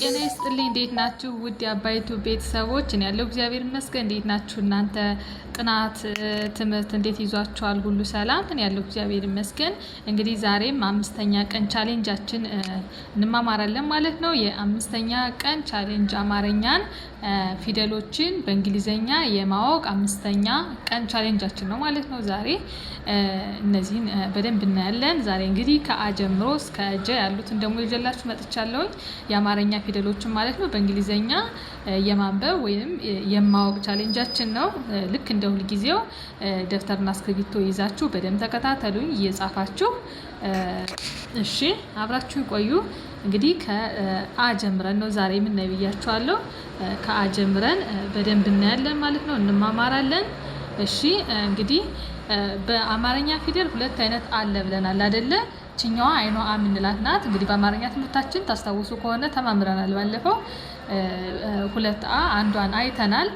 ጤና ይስጥልኝ። እንዴት ናችሁ? ውድ የአባይቱ ቤተሰቦች፣ እኔ ያለው እግዚአብሔር ይመስገን። እንዴት ናችሁ እናንተ? ጥናት ትምህርት እንዴት ይዟችኋል? ሁሉ ሰላም? እኔ ያለው እግዚአብሔር ይመስገን። እንግዲህ ዛሬም 5ኛ ቀን ቻሌንጃችን እንማማራለን ማለት ነው። የ5ኛ ቀን ቻሌንጅ አማርኛን ፊደሎችን በእንግሊዘኛ የማወቅ 5ኛ ቀን ቻሌንጃችን ነው ማለት ነው። ዛሬ እነዚህን በደንብ እናያለን። ዛሬ እንግዲህ ከአ ጀምሮ እስከ ጀ ያሉትን ደግሞ ይዤላችሁ መጥቻለሁ። የአማርኛ ፊደሎችን ማለት ነው በእንግሊዘኛ የማንበብ ወይም የማወቅ ቻሌንጃችን ነው። ልክ እንደ ሁል ጊዜው ደብተርና እስክሪብቶ ይዛችሁ በደንብ ተከታተሉኝ እየጻፋችሁ። እሺ አብራችሁ ቆዩ። እንግዲህ ከአ ጀምረን ነው ዛሬ የምናየው ብያችኋለሁ። ከአ ጀምረን በደንብ እናያለን ማለት ነው፣ እንማማራለን። እሺ እንግዲህ በአማርኛ ፊደል ሁለት አይነት አለ ብለናል አይደለ? ችኛዋ አይኗ አ የምንላት ናት። እንግዲህ በአማርኛ ትምህርታችን ታስታውሱ ከሆነ ተማምረናል ባለፈው። ሁለት አ አንዷን አይተናል።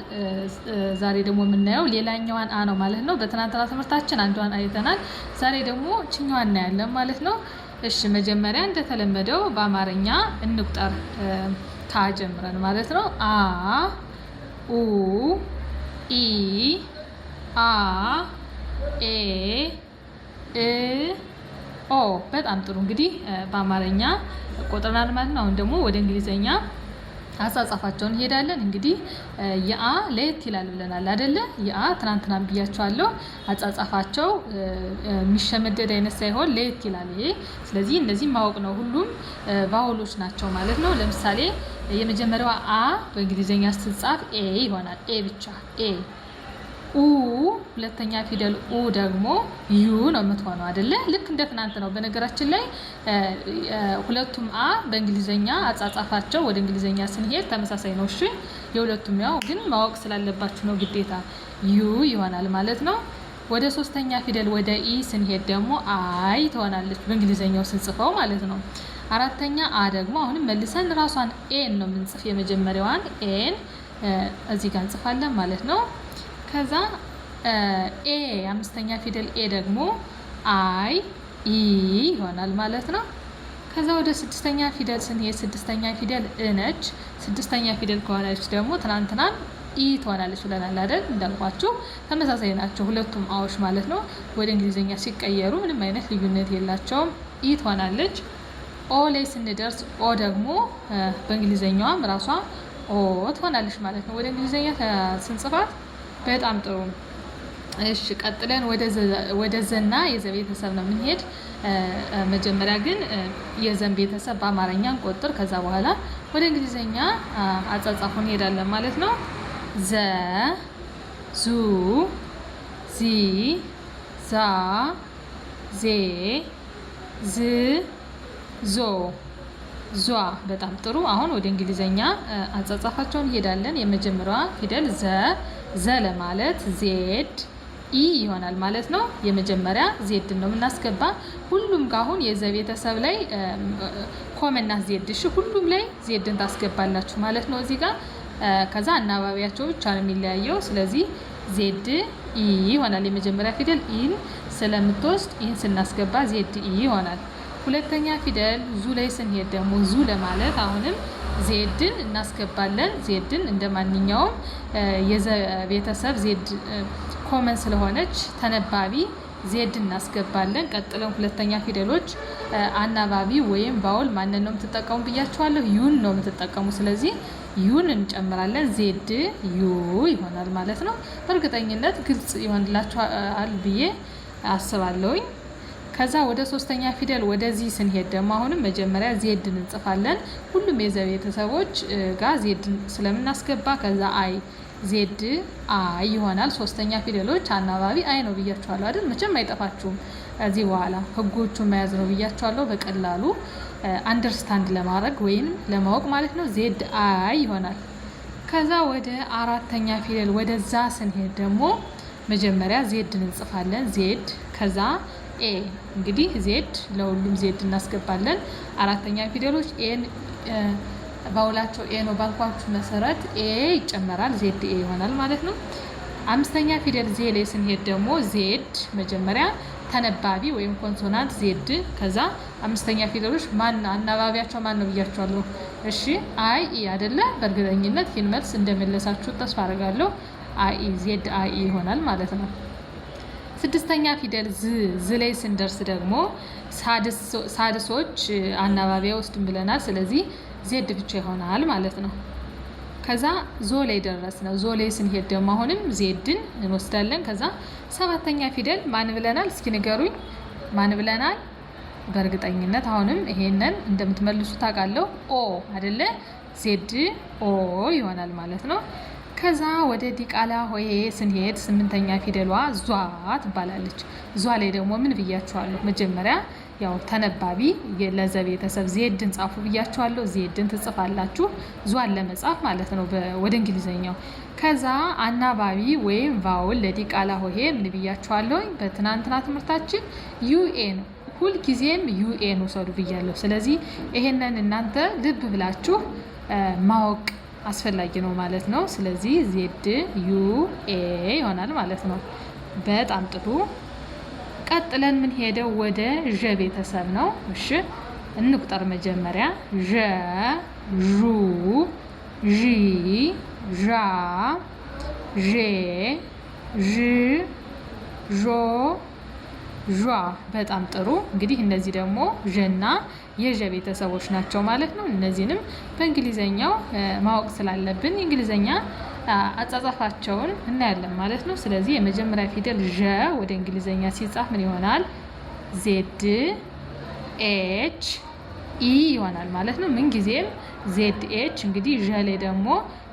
ዛሬ ደግሞ የምናየው ሌላኛዋን አ ነው ማለት ነው። በትናንትና ትምህርታችን አንዷን አይተናል። ዛሬ ደግሞ ችኛዋን እናያለን ማለት ነው። እሺ መጀመሪያ እንደተለመደው በአማርኛ እንቁጠር ከአ ጀምረን ማለት ነው። አ ኡ ኢ አ ኤ እ ኦ። በጣም ጥሩ። እንግዲህ በአማርኛ ቆጥረናል ማለት ነው። አሁን ደግሞ ወደ እንግሊዘኛ አጻጻፋቸውን እንሄዳለን። እንግዲህ የአ ለየት ይላል ብለናል አይደለ? የአ ትናንትና ብያቸዋለሁ። አጻጻፋቸው የሚሸመደድ አይነት ሳይሆን ለየት ይላል ይሄ። ስለዚህ እነዚህ ማወቅ ነው። ሁሉም ቫውሎች ናቸው ማለት ነው። ለምሳሌ የመጀመሪያዋ አ በእንግሊዘኛ ስትጻፍ ኤ ይሆናል። ኤ ብቻ ኤ። ኡ ሁለተኛ ፊደል ኡ ደግሞ ዩ ነው የምትሆነው አይደለ? ልክ እንደ ትናንት ነው። በነገራችን ላይ ሁለቱም አ በእንግሊዘኛ አጻጻፋቸው ወደ እንግሊዘኛ ስንሄድ ተመሳሳይ ነው። እሺ የሁለቱም ያው ግን ማወቅ ስላለባችሁ ነው ግዴታ። ዩ ይሆናል ማለት ነው። ወደ ሶስተኛ ፊደል ወደ ኢ ስንሄድ ደግሞ አይ ትሆናለች በእንግሊዘኛው ስንጽፈው ማለት ነው። አራተኛ አ ደግሞ አሁንም መልሰን ራሷን ኤን ነው የምንጽፍ። የመጀመሪያዋን ኤን እዚህ ጋር እንጽፋለን ማለት ነው። ከዛ ኤ አምስተኛ ፊደል ኤ ደግሞ አይ ኢ ይሆናል ማለት ነው። ከዛ ወደ ስድስተኛ ፊደል ስንሄድ ስድስተኛ ፊደል እ ነች። ስድስተኛ ፊደል ከሆነች ደግሞ ትናንትናን ኢ ትሆናለች ብለናል አይደል? እንዳልኳችሁ ተመሳሳይ ናቸው ሁለቱም አዎች ማለት ነው። ወደ እንግሊዝኛ ሲቀየሩ ምንም አይነት ልዩነት የላቸውም። ኢ ትሆናለች። ኦ ላይ ስንደርስ ኦ ደግሞ በእንግሊዝኛዋም ራሷ ኦ ትሆናለች ማለት ነው ወደ እንግሊዝኛ ስንጽፋት። በጣም ጥሩ። እሺ ቀጥለን ወደ ዘና የዘ ቤተሰብ ነው የምንሄድ። መጀመሪያ ግን የዘን ቤተሰብ በአማርኛ እንቆጥር። ከዛ በኋላ ወደ እንግሊዘኛ አጻጻፉ እንሄዳለን ማለት ነው። ዘ ዙ ዚ ዛ ዜ ዝ ዞ ዟ። በጣም ጥሩ። አሁን ወደ እንግሊዘኛ አጻጻፋቸውን እንሄዳለን። የመጀመሪያዋ ፊደል ዘ ለማለት ዜድ ኢ ይሆናል ማለት ነው። የመጀመሪያ ዜድ ነው የምናስገባ። ሁሉም ጋር አሁን የዘ ቤተሰብ ላይ ኮመና ዜድ። እሺ ሁሉም ላይ ዜድን ታስገባላችሁ ማለት ነው እዚህ ጋር። ከዛ አናባቢያቸው ብቻ ነው የሚለያየው። ስለዚህ ዜድ ኢ ይሆናል። የመጀመሪያ ፊደል ኢን ስለምትወስድ ኢን ስናስገባ ዜድ ኢ ይሆናል። ሁለተኛ ፊደል ዙ ላይ ስንሄድ ደግሞ ዙ ለማለት አሁንም ዜድን እናስገባለን። ዜድን እንደ ማንኛውም የዘ ቤተሰብ ዜድ ኮመን ስለሆነች ተነባቢ ዜድ እናስገባለን። ቀጥለን ሁለተኛ ፊደሎች አናባቢ ወይም ባውል ማንን ነው የምትጠቀሙ ብያችኋለሁ? ዩን ነው የምትጠቀሙ። ስለዚህ ዩን እንጨምራለን። ዜድ ዩ ይሆናል ማለት ነው። በእርግጠኝነት ግልጽ ይሆንላችኋል ብዬ አስባለሁኝ። ከዛ ወደ ሶስተኛ ፊደል ወደዚህ ስንሄድ ደግሞ አሁንም መጀመሪያ ዜድን እንጽፋለን። ሁሉም የዘ ቤተሰቦች ጋር ዜድን ስለምናስገባ ከዛ አይ ዜድ አይ ይሆናል። ሶስተኛ ፊደሎች አናባቢ አይ ነው ብያችኋለሁ አይደል? መቼም አይጠፋችሁም። እዚህ በኋላ ህጎቹን መያዝ ነው ብያችኋለሁ። በቀላሉ አንደርስታንድ ለማድረግ ወይም ለማወቅ ማለት ነው። ዜድ አይ ይሆናል። ከዛ ወደ አራተኛ ፊደል ወደዛ ስንሄድ ደግሞ መጀመሪያ ዜድን እንጽፋለን። ዜድ ከዛ ኤ። እንግዲህ ዜድ ለሁሉም ዜድ እናስገባለን። አራተኛ ፊደሎች ኤን ባውላቸው ኤ ነው ባልኳችሁ መሰረት ኤ ይጨመራል። ዜድ ኤ ይሆናል ማለት ነው። አምስተኛ ፊደል ዜ ላይ ስንሄድ ደግሞ ዜድ መጀመሪያ ተነባቢ ወይም ኮንሶናንት ዜድ። ከዛ አምስተኛ ፊደሎች ማን አናባቢያቸው ማን ነው ብያቸዋለሁ። እሺ አይ ኢ አይደለ? በእርግጠኝነት ይህን መልስ እንደመለሳችሁ ተስፋ አደርጋለሁ። አይ ኢ ዜድ አይ ኢ ይሆናል ማለት ነው። ስድስተኛ ፊደል ዝ ላይ ስንደርስ ደግሞ ሳድሶች አናባቢያ ውስጥ ብለናል። ስለዚህ ዜድ ብቻ ይሆናል ማለት ነው። ከዛ ዞ ላይ ደረስ ነው። ዞ ላይ ስንሄድ ደግሞ አሁንም ዜድን እንወስዳለን። ከዛ ሰባተኛ ፊደል ማን ብለናል? እስኪ ንገሩኝ፣ ማን ብለናል? በእርግጠኝነት አሁንም ይሄንን እንደምትመልሱ ታውቃለሁ። ኦ አይደለ? ዜድ ኦ ይሆናል ማለት ነው። ከዛ ወደ ዲቃላ ሆሄ ስንሄድ ስምንተኛ ፊደሏ ዟ ትባላለች። ዟ ላይ ደግሞ ምን ብያችኋለሁ? መጀመሪያ ያው ተነባቢ ለዘ ቤተሰብ ዜድን ጻፉ ብያችኋለሁ። ዜድን ትጽፋላችሁ ዟን ለመጻፍ ማለት ነው ወደ እንግሊዘኛው። ከዛ አናባቢ ወይም ቫውል ለዲቃላ ሆሄ ምን ብያችኋለሁ? በትናንትና ትምህርታችን ዩኤን ሁልጊዜም ዩኤን ውሰዱ ብያለሁ። ስለዚህ ይሄንን እናንተ ልብ ብላችሁ ማወቅ አስፈላጊ ነው ማለት ነው። ስለዚህ ዜድ ዩ ኤ ይሆናል ማለት ነው። በጣም ጥሩ። ቀጥለን ምን ሄደው ወደ ዠ ቤተሰብ ነው። እሺ እንቁጠር። መጀመሪያ ዠ፣ ዡ፣ ዢ፣ ዣ፣ ዤ፣ ዥ፣ ዦ፣ ዣ። በጣም ጥሩ። እንግዲህ እነዚህ ደግሞ ዠና የዠ ቤተሰቦች ናቸው ማለት ነው። እነዚህንም በእንግሊዘኛው ማወቅ ስላለብን የእንግሊዘኛ አጻጻፋቸውን እናያለን ማለት ነው። ስለዚህ የመጀመሪያ ፊደል ዠ ወደ እንግሊዘኛ ሲጻፍ ምን ይሆናል? ዜድ ኤች ኢ ይሆናል ማለት ነው። ምን ጊዜም ዜድ ኤች። እንግዲህ ዠ ላይ ደግሞ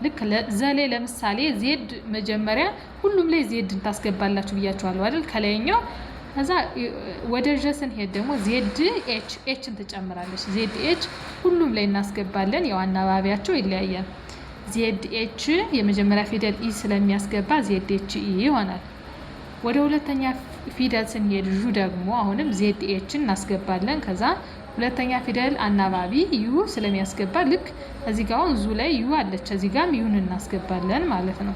ልክ ዘሌ ለምሳሌ ዜድ መጀመሪያ ሁሉም ላይ ዜድ ታስገባላችሁ ብያችኋለሁ አይደል? ከላይኛው ከዛ ወደ ዠ ስንሄድ ደግሞ ዜድ ኤች ኤችን ትጨምራለች። ዜድ ኤች ሁሉም ላይ እናስገባለን። ያው አናባቢያቸው ይለያያል። ዜድ ኤች የመጀመሪያ ፊደል ኢ ስለሚያስገባ ዜድ ኤች ኢ ይሆናል። ወደ ሁለተኛ ፊደል ስንሄድ ዡ ደግሞ አሁንም ዜድ ኤችን እናስገባለን። ከዛ ሁለተኛ ፊደል አናባቢ ዩ ስለሚያስገባ ልክ እዚህ ጋር አሁን ዙ ላይ ዩ አለች፣ እዚህ ጋርም ዩን እናስገባለን ማለት ነው።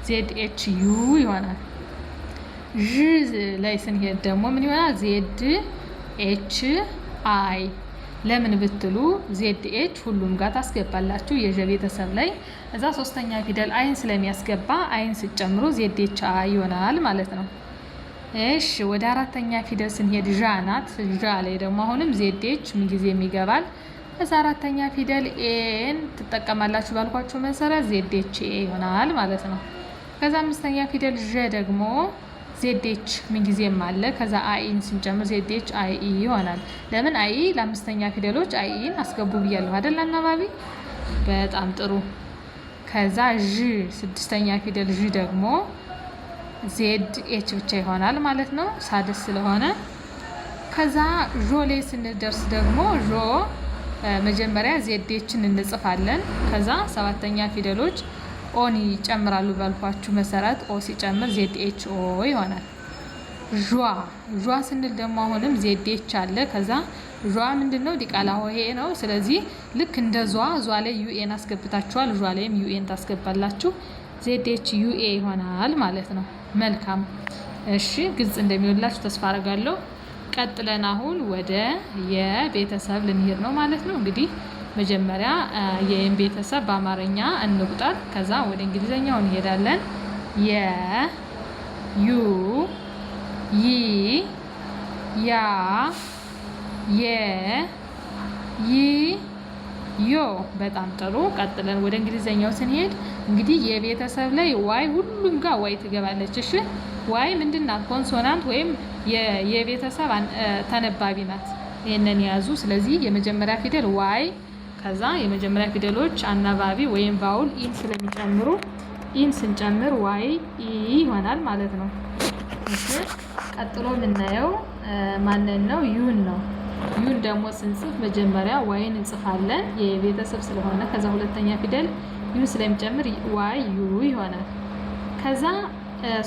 ዜድ ኤች ዩ ይሆናል። ዥ ላይ ስንሄድ ደግሞ ምን ይሆናል? ዜድ ኤች አይ። ለምን ብትሉ ዜድ ኤች ሁሉም ጋር ታስገባላችሁ የዠ ቤተሰብ ላይ። እዛ ሶስተኛ ፊደል አይን ስለሚያስገባ አይን ስጨምሩ ዜድ ኤች አይ ይሆናል ማለት ነው። እሺ ወደ አራተኛ ፊደል ስንሄድ ዣ ናት። ዣ ላይ ደግሞ አሁንም ዜድ ኤች ምንጊዜም ይገባል። እዛ አራተኛ ፊደል ኤን ትጠቀማላችሁ ባልኳችሁ መሰረት ዜድ ኤች ኤ ይሆናል ማለት ነው። ከዛ አምስተኛ ፊደል ዠ ደግሞ ዜድ ኤች ምንጊዜም አለ። ከዛ አይን ስንጨምር ዜድ ኤች አይ ኢ ይሆናል። ለምን አይ ለአምስተኛ ፊደሎች አይ ኢን አስገቡ ብያለሁ አይደል? አናባቢ በጣም ጥሩ። ከዛ ዥ ስድስተኛ ፊደል ዥ ደግሞ ዜድ ኤች ብቻ ይሆናል ማለት ነው ሳድስ ስለሆነ። ከዛ ዦ ላይ ስንደርስ ደግሞ ዦ መጀመሪያ ዜድ ኤችን እንጽፋለን። ከዛ ሰባተኛ ፊደሎች ኦን ይጨምራሉ ባልኳችሁ መሰረት ኦ ሲጨምር ዜድ ኤች ኦ ይሆናል። ዟ ስንል ደግሞ አሁንም ዜድ ኤች አለ። ከዛ ዟ ምንድነው? ዲቃላ ሆሄ ነው። ስለዚህ ልክ እንደ ዟ ላይ ዩኤን አስገብታችኋል። ዟ ላይም ዩኤን ታስገባላችሁ። ዜድ ኤች ዩኤ ይሆናል ማለት ነው። መልካም እሺ፣ ግልጽ እንደሚሆንላችሁ ተስፋ አደርጋለሁ። ቀጥለን አሁን ወደ የቤተሰብ ልንሄድ ነው ማለት ነው። እንግዲህ መጀመሪያ የኤም ቤተሰብ በአማርኛ እንቁጠር። ከዛ ወደ እንግሊዘኛው እንሄዳለን። የ፣ ዩ፣ ይ፣ ያ፣ የ፣ ይ፣ ዮ። በጣም ጥሩ። ቀጥለን ወደ እንግሊዘኛው ስንሄድ እንግዲህ የቤተሰብ ላይ ዋይ ሁሉም ጋር ዋይ ትገባለች። እሺ ዋይ ምንድናት? ኮንሶናንት ወይም የቤተሰብ ተነባቢ ናት። ይሄንን ያዙ። ስለዚህ የመጀመሪያ ፊደል ዋይ፣ ከዛ የመጀመሪያ ፊደሎች አናባቢ ወይም ቫውል ኢን ስለሚጨምሩ ኢን ስንጨምር ዋይ ኢ ይሆናል ማለት ነው። እሺ ቀጥሎ የምናየው ማንን ነው? ዩን ነው። ዩን ደግሞ ስንጽፍ መጀመሪያ ዋይን እንጽፋለን የቤተሰብ ስለሆነ። ከዛ ሁለተኛ ፊደል ዩ ስለሚጨምር ዋይ ዩ ይሆናል። ከዛ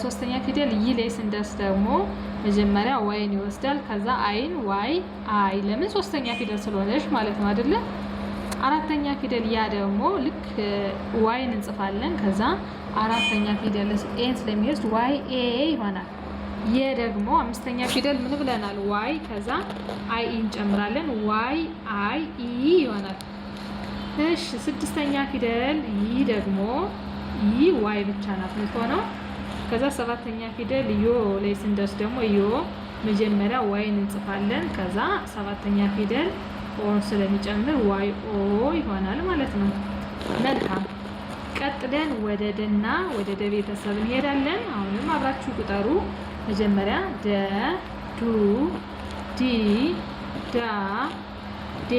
ሶስተኛ ፊደል ይ ላይ ስንደርስ ደግሞ መጀመሪያ ዋይን ይወስዳል። ከዛ አይን ዋይ አይ። ለምን? ሶስተኛ ፊደል ስለሆነች ማለት ነው አይደለ? አራተኛ ፊደል ያ ደግሞ ልክ ዋይን እንጽፋለን። ከዛ አራተኛ ፊደል ኤን ስለሚወስድ ዋይ ኤ ይሆናል። ደግሞ አምስተኛ ፊደል ምን ብለናል? ዋይ ከዛ አይ እንጨምራለን። ዋይ አይ ኢ ይሆናል። እሺ ስድስተኛ ፊደል ደግሞ ዋይ ብቻ ናት የምትሆነው። ከዛ ሰባተኛ ፊደል ዮ ላይ ስንደርስ ደግሞ ዮ መጀመሪያ ዋይን እንጽፋለን። ከዛ ሰባተኛ ፊደል ኦን ስለሚጨምር ዋይ ኦ ይሆናል ማለት ነው። መልካም። ቀጥለን ወደ ደና ወደ ደ ቤተሰብ እንሄዳለን። አሁንም አብራችሁ ቁጠሩ። መጀመሪያ ደ ዱ ዲ ዳ ዴ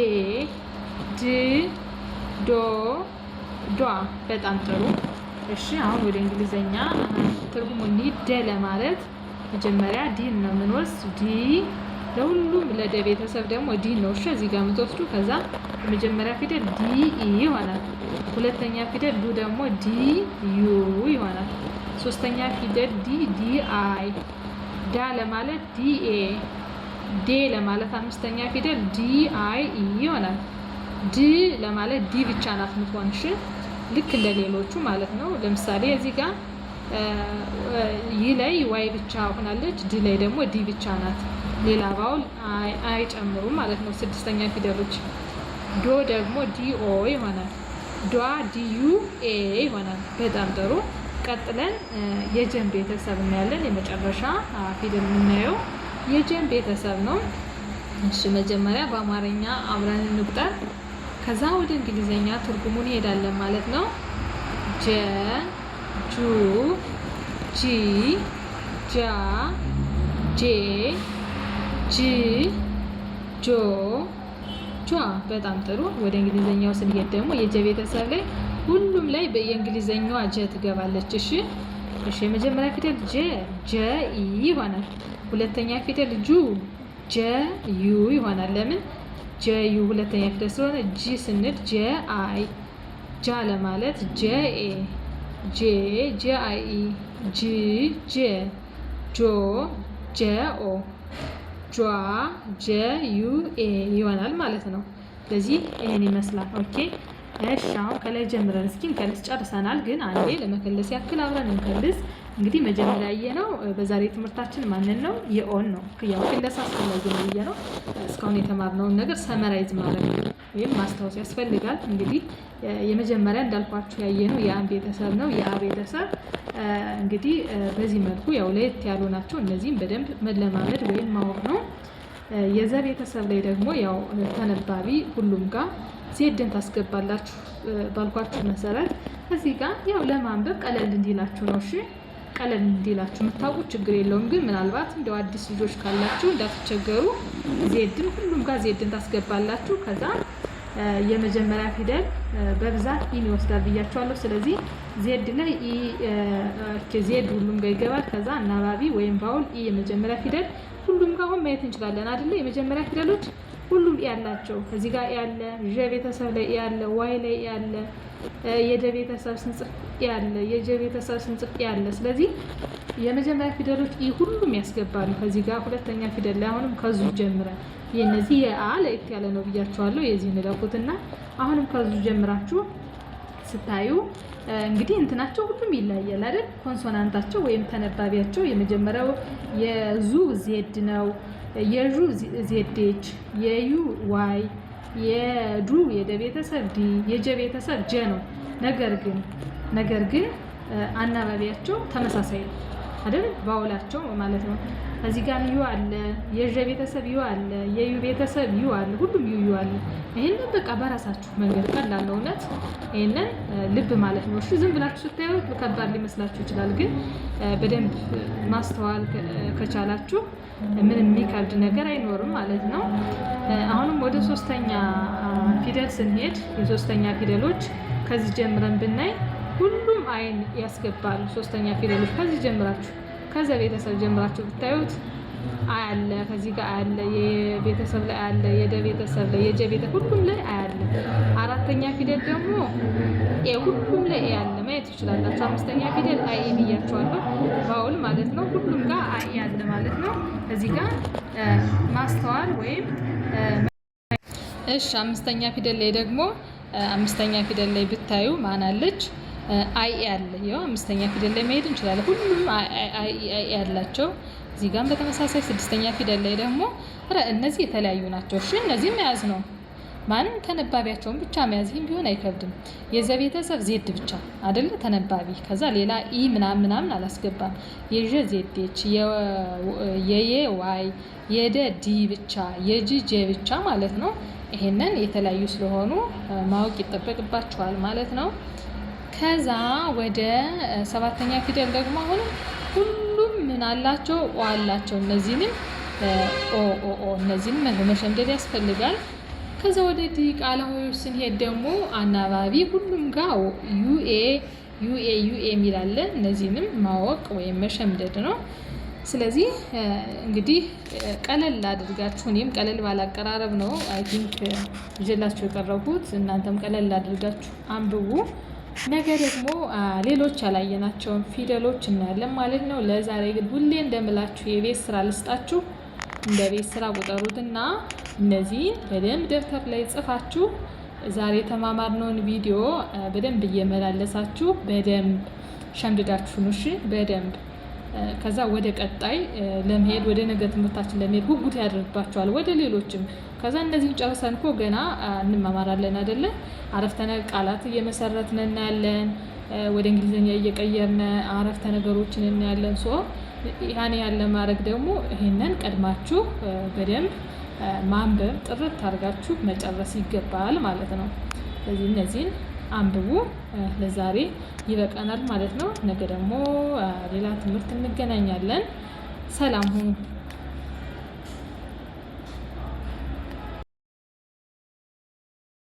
ድ ዶ ዷ። በጣም ጥሩ። እሺ አሁን ወደ እንግሊዘኛ ትርጉሙ እንሂድ። ደ ለማለት መጀመሪያ ዲን ነው የምንወስድ። ዲ ለሁሉም ለደ ቤተሰብ ደግሞ ዲ ነው። እሺ እዚህ ጋር የምትወስዱ። ከዛ የመጀመሪያ ፊደል ዲ ኢ ይሆናል። ሁለተኛ ፊደል ዱ ደግሞ ዲ ዩ ይሆናል። ሶስተኛ ፊደል ዲ አይ። ዳ ለማለት ዲ ኤ። ዴ ለማለት አምስተኛ ፊደል ዲ አይ ኢ ይሆናል። ድ ለማለት ዲ ብቻ ናት የምትሆን። እሺ ልክ እንደ ሌሎቹ ማለት ነው። ለምሳሌ እዚህ ጋር ይ ላይ ዋይ ብቻ ሆናለች። ድ ላይ ደግሞ ዲ ብቻ ናት። ሌላ ባውል አይጨምሩም ማለት ነው ስድስተኛ ፊደሎች። ዶ ደግሞ ዲ ኦ ይሆናል። ዷ ዲ ዩ ኤ ይሆናል። በጣም ጥሩ። ቀጥለን የጀን ቤተሰብ እናያለን። የመጨረሻ ፊደል የምናየው የጀን ቤተሰብ ነው። እሺ መጀመሪያ በአማርኛ አብረን እንቁጠር። ከዛ ወደ እንግሊዘኛ ትርጉሙን እንሄዳለን ማለት ነው። ጀ ጁ ጂ ጃ ጄ ጅ ጆ ጇ። በጣም ጥሩ። ወደ እንግሊዘኛው ስንሄድ ደግሞ የጀ ቤተሰብ ላይ ሁሉም ላይ የእንግሊዘኛዋ ጀ ትገባለች። እሺ የመጀመሪያ ፊደል ጀ ኢ ይሆናል። ሁለተኛ ፊደል ጀ ዩ ይሆናል። ለምን ጀ ዩ ሁለተኛ ፊደል ስለሆነ። ጂ ስንል ጀ አይ። ጃ ለማለት ጀ ኤ። ጄ አይ ኢ። ጄ ጆ ጀ ኦ። ጇ ጀ ዩ ኤ ይሆናል ማለት ነው። ስለዚህ ይሄን ይመስላል። ኦኬ እሺ አሁን ከላይ ጀምረን እስኪ እንከልስ። ጨርሰናል፣ ግን አንዴ ለመከለስ ያክል አብረን እንከልስ። እንግዲህ መጀመሪያ ያየነው በዛሬ ትምህርታችን ማንን ነው? የኦን ነው። ያው ክለሳ አስፈላጊ ነው ብዬ ነው እስካሁን የተማርነውን ነገር ሰመራይዝ ማድረግ ወይም ማስታወስ ያስፈልጋል። እንግዲህ የመጀመሪያ እንዳልኳችሁ ያየነው የአን ቤተሰብ ነው። የአ ቤተሰብ እንግዲህ በዚህ መልኩ ያው ለየት ያሉ ናቸው። እነዚህም በደንብ መለማመድ ወይም ማወቅ ነው። የዘ ቤተሰብ ላይ ደግሞ ያው ተነባቢ ሁሉም ጋር ዜድን ታስገባላችሁ ባልኳችሁ መሰረት። እዚህ ጋር ያው ለማንበብ ቀለል እንዲላችሁ ነው። እሺ ቀለል እንዲላችሁ የምታውቁት ችግር የለውም። ግን ምናልባት እንደው አዲስ ልጆች ካላችሁ እንዳትቸገሩ ዜድን ሁሉም ጋር ዜድን ታስገባላችሁ። ከዛ የመጀመሪያ ፊደል በብዛት ኢን ይወስዳል ብያችኋለሁ። ስለዚህ ዜድ ላይ ዜድ ሁሉም ጋር ይገባል። ከዛ አናባቢ ወይም ባውል የመጀመሪያ ፊደል ሁሉም ጋር አሁን ማየት እንችላለን አይደለ? የመጀመሪያ ፊደሎች ሁሉም ያላቸው እዚህ ጋር ያለ ዠ ቤተሰብ ላይ ያለ ዋይ ላይ ያለ የደ ቤተሰብ ስንጽፍ ያለ የጀ ቤተሰብ ስንጽፍ ያለ። ስለዚህ የመጀመሪያ ፊደሎች ሁሉም ያስገባሉ። ከዚህ ጋር ሁለተኛ ፊደል ላይ አሁንም ከዙ ጀምረን የነዚህ የአ ለየት ያለ ነው ብያችኋለሁ። የዚህ ንለፉትና አሁንም ከዙ ጀምራችሁ ስታዩ እንግዲህ እንትናቸው ሁሉም ይለያያል አይደል? ኮንሶናንታቸው ወይም ተነባቢያቸው የመጀመሪያው የዙ ዜድ ነው። የዡ ዜድ ኤች፣ የዩ ዋይ፣ የዱ የደ ቤተሰብ ዲ፣ የጀ ቤተሰብ ጀ ነው። ነገር ግን አናባቢያቸው ተመሳሳይ ነው አይደል? ባውላቸው ማለት ነው። እዚህ ጋር ዩ አለ፣ የዠ ቤተሰብ ዩ አለ፣ የዩ ቤተሰብ ዩ አለ፣ ሁሉም ዩ አለ። ይሄንን በቃ በራሳችሁ መንገድ ቀላል እውነት ይሄንን ልብ ማለት ነው። እሺ ዝም ብላችሁ ስታዩት ከባድ ሊመስላችሁ ይችላል። ግን በደንብ ማስተዋል ከቻላችሁ ምንም የሚከብድ ነገር አይኖርም ማለት ነው። አሁንም ወደ ሶስተኛ ፊደል ስንሄድ የሶስተኛ ፊደሎች ከዚህ ጀምረን ብናይ ሁሉም አይን ያስገባሉ። ሶስተኛ ፊደሎች ከዚህ ጀምራችሁ ከዛ ቤተሰብ ጀምራችሁ ብታዩት አያለ፣ ከዚህ ጋር አያለ፣ የቤተሰብ ላይ አያለ፣ የደ ቤተሰብ ላይ፣ የጀ ቤተሰብ ሁሉም ላይ አያለ። አራተኛ ፊደል ደግሞ ሁሉም ላይ ያለ ማየት ትችላላችሁ። አምስተኛ ፊደል አይ ብያችኋለሁ፣ ባውል ማለት ነው። ሁሉም ጋር አይ ያለ ማለት ነው። እዚህ ጋር ማስተዋል ወይም እሺ አምስተኛ ፊደል ላይ ደግሞ አምስተኛ ፊደል ላይ ብታዩ ማን አለች? አይ ያለ። ያው አምስተኛ ፊደል ላይ መሄድ እንችላለን። ሁሉም አይ ያላቸው እዚህ ጋር በተመሳሳይ 6ኛ ፊደል ላይ ደግሞ እነዚህ የተለያዩ ናቸው። እሺ እነዚህ መያዝ ነው። ማንም ተነባቢያቸውን ብቻ መያዝ ይህም ቢሆን አይከብድም። የዘ ቤተሰብ ዜድ ብቻ አይደለ ተነባቢ። ከዛ ሌላ ኢ ምናምን አላስገባም። የዠ ዜድ ኤች፣ የየ ዋይ፣ የደ ዲ ብቻ፣ የጂ ጄ ብቻ ማለት ነው። ይሄንን የተለያዩ ስለሆኑ ማወቅ ይጠበቅባቸዋል ማለት ነው። ከዛ ወደ 7ኛ ፊደል ደግሞ አሁን ሁሉም ምን አላቸው? ኦ አላቸው። እነዚህንም ኦ እነዚህንም መሸምደድ ያስፈልጋል። ከዛ ወደ ዲቃላዎች ስንሄድ ደግሞ አናባቢ ሁሉም ጋር ዩኤ የሚል አለ። እነዚህንም ማወቅ ወይም መሸምደድ ነው። ስለዚህ እንግዲህ ቀለል አድርጋችሁ እኔም ቀለል ባላቀራረብ ነው አይ ቲንክ ይዤላችሁ የቀረብኩት። እናንተም ቀለል አድርጋችሁ አንብቡ። ነገ ደግሞ ሌሎች ያላየናቸውን ፊደሎች እናያለን ማለት ነው። ለዛሬ ግን ሁሌ እንደምላችሁ የቤት ስራ ልስጣችሁ። እንደ ቤት ስራ ቁጠሩትና እነዚህን በደንብ ደብተር ላይ ጽፋችሁ ዛሬ የተማማርነውን ቪዲዮ በደንብ እየመላለሳችሁ በደንብ ሸምድዳችሁ ነው። እሺ በደንብ ከዛ ወደ ቀጣይ ለመሄድ ወደ ነገ ትምህርታችን ለመሄድ ጉጉት ያደርባችኋል። ወደ ሌሎችም ከዛ እነዚህን ጨርሰን እኮ ገና እንማማራለን አይደለ? አረፍተ ነገር ቃላት እየመሰረትን እናያለን። ወደ እንግሊዝኛ እየቀየርን አረፍተ ነገሮችን እናያለን። ያለ ማድረግ ደግሞ ይሄንን ቀድማችሁ በደንብ ማንበብ ጥርት አድርጋችሁ መጨረስ ይገባል ማለት ነው። ስለዚህ እነዚህን አንብቡ። ለዛሬ ይበቃናል ማለት ነው። ነገ ደግሞ ሌላ ትምህርት እንገናኛለን። ሰላም ሁኑ።